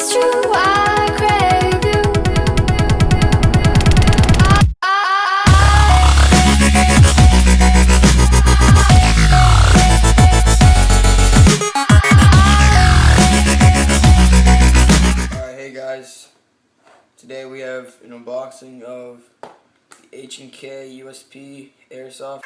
it's true, I crave you. Alright, hey guys. Today we have an unboxing of the H&K USP Airsoft.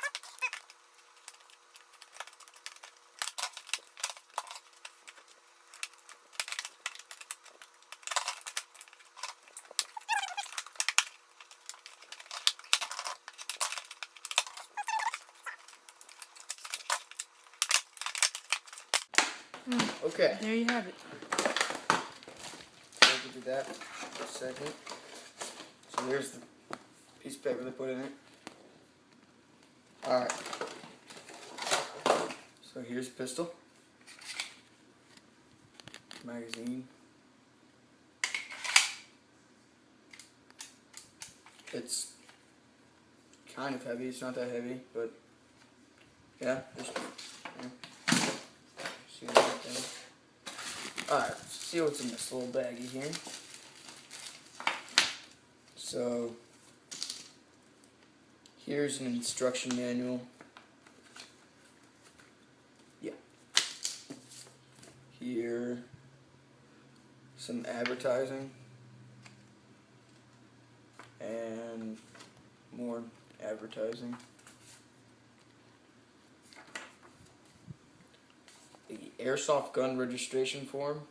Okay. There you have it. So we can do that in a second. So here's the piece of paper they put in it. Alright. So here's the pistol. Magazine. It's kind of heavy, it's not that heavy, but yeah, just see what that does. Alright, let's see what's in this little baggie here. So here's an instruction manual. Yeah. Here, some advertising. And more advertising. The airsoft gun registration form.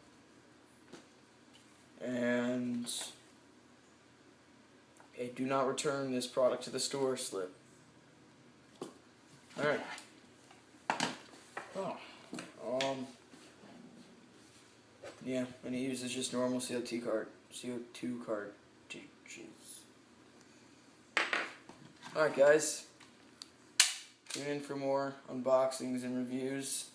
And a do not return this product to the store slip. Alright. Oh. Yeah, and it uses just normal CO2 cartridges. Alright guys. Tune in for more unboxings and reviews.